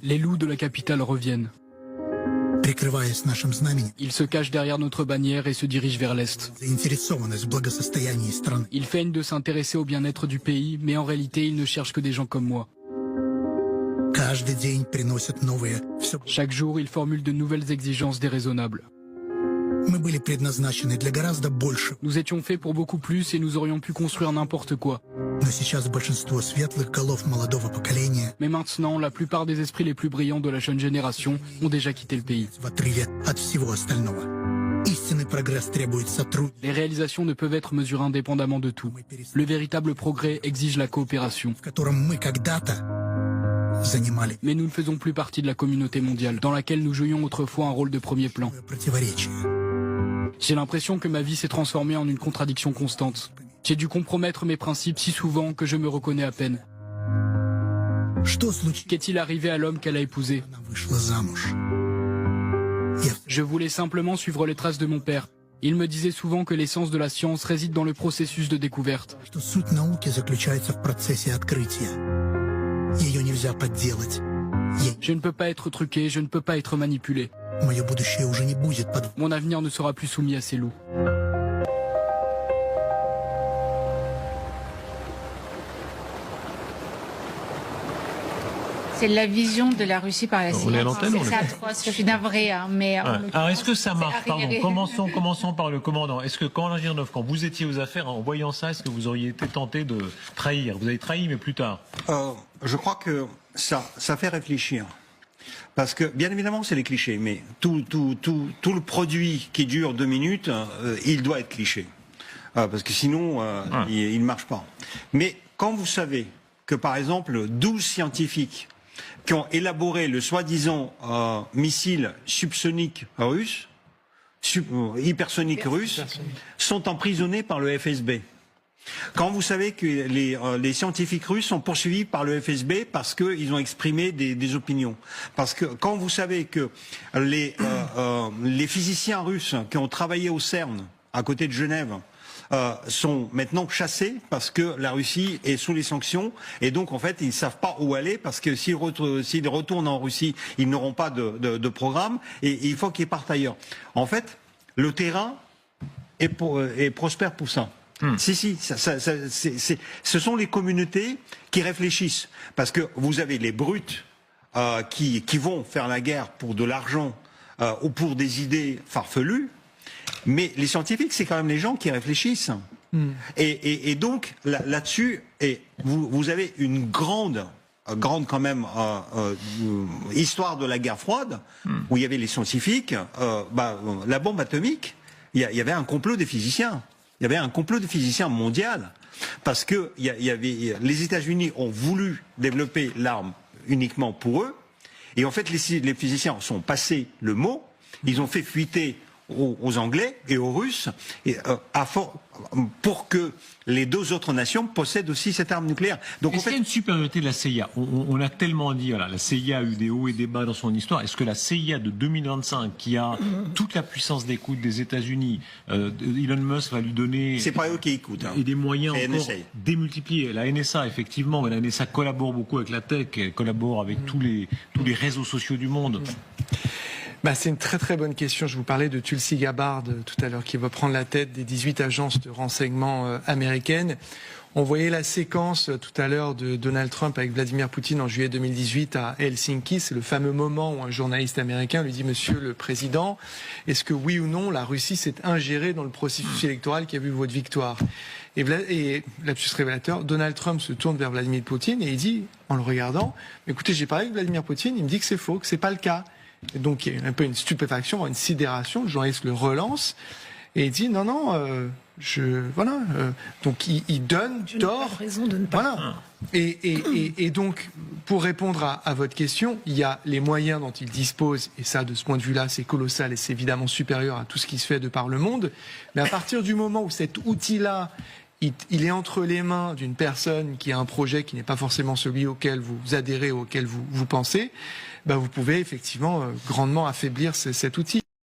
Les loups de la capitale reviennent. Il se cache derrière notre bannière et se dirige vers l'Est. Il feigne de s'intéresser au bien-être du pays, mais en réalité, il ne cherche que des gens comme moi. Chaque jour, il formule de nouvelles exigences déraisonnables. Nous étions faits pour beaucoup plus et nous aurions pu construire n'importe quoi. Mais maintenant, la plupart des esprits les plus brillants de la jeune génération ont déjà quitté le pays. Les réalisations ne peuvent être mesurées indépendamment de tout. Le véritable progrès exige la coopération. Mais nous ne faisons plus partie de la communauté mondiale, dans laquelle nous jouions autrefois un rôle de premier plan. J'ai l'impression que ma vie s'est transformée en une contradiction constante. J'ai dû compromettre mes principes si souvent que je me reconnais à peine. Qu'est-il arrivé à l'homme qu'elle a épousé? Je voulais simplement suivre les traces de mon père. Il me disait souvent que l'essence de la science réside dans le processus de découverte. Je ne peux pas être truqué, je ne peux pas être manipulé. Mon avenir ne sera plus soumis à ces loups. C'est la vision de la Russie par la On est à l'antenne, C'est atroce, je suis navrée, hein, mais... Ouais. Alors est-ce que ça marche? Pardon, commençons par le commandant. Est-ce que quand vous étiez aux affaires, en voyant ça, est-ce que vous auriez été tenté de trahir? Vous avez trahi, mais plus tard. Je crois que ça fait réfléchir. Parce que, bien évidemment, c'est les clichés, mais tout le produit qui dure 2 minutes, il doit être cliché. Parce que sinon, il ne marche pas. Mais quand vous savez que, par exemple, 12 scientifiques qui ont élaboré le soi-disant missile subsonique russe, hypersonique russe, sont emprisonnés par le FSB. Quand vous savez que les scientifiques russes sont poursuivis par le FSB parce qu'ils ont exprimé des opinions. Parce que quand vous savez que les physiciens russes qui ont travaillé au CERN, à côté de Genève, sont maintenant chassés parce que la Russie est sous les sanctions et donc en fait ils ne savent pas où aller parce que s'ils retournent en Russie, ils n'auront pas de programme et il faut qu'ils partent ailleurs. En fait, le terrain est prospère pour ça. Si, ce sont les communautés qui réfléchissent. Parce que vous avez les brutes qui vont faire la guerre pour de l'argent ou pour des idées farfelues, mais les scientifiques, c'est quand même les gens qui réfléchissent. Et donc, là-dessus, vous avez une grande quand même histoire de la guerre froide, où il y avait les scientifiques, la bombe atomique, il y avait un complot des physiciens. Il y avait un complot de physiciens mondial parce que les États-Unis ont voulu développer l'arme uniquement pour eux et en fait les physiciens sont passés le mot, ils ont fait fuiter aux Anglais et aux Russes pour que les 2 autres nations possèdent aussi cette arme nucléaire. Donc est-ce qu'il y a une supériorité de la CIA? On a tellement dit, voilà, la CIA a eu des hauts et des bas dans son histoire. Est-ce que la CIA de 2025, qui a toute la puissance d'écoute des États-Unis, Elon Musk va lui donner... C'est pas eux qui écoutent. Et des moyens encore démultipliés. La NSA, effectivement, mais la NSA collabore beaucoup avec la tech, elle collabore avec tous les réseaux sociaux du monde. C'est une très très bonne question. Je vous parlais de Tulsi Gabbard tout à l'heure, qui va prendre la tête des 18 agences de renseignement américaines. On voyait la séquence tout à l'heure de Donald Trump avec Vladimir Poutine en juillet 2018 à Helsinki. C'est le fameux moment où un journaliste américain lui dit « Monsieur le Président, est-ce que oui ou non la Russie s'est ingérée dans le processus électoral qui a vu votre victoire ?» Et lapsus révélateur, Donald Trump se tourne vers Vladimir Poutine et il dit, en le regardant, « Écoutez, j'ai parlé avec Vladimir Poutine, il me dit que c'est faux, que c'est pas le cas. » Et donc il y a un peu une stupéfaction, une sidération. Le journaliste le relance et il dit non, donc il donne tort. Raison de ne pas. Voilà. Et donc pour répondre à votre question, il y a les moyens dont il dispose et ça de ce point de vue-là c'est colossal et c'est évidemment supérieur à tout ce qui se fait de par le monde. Mais à partir du moment où cet outil-là il est entre les mains d'une personne qui a un projet qui n'est pas forcément celui auquel vous adhérez, auquel vous pensez, vous pouvez effectivement grandement affaiblir cet outil.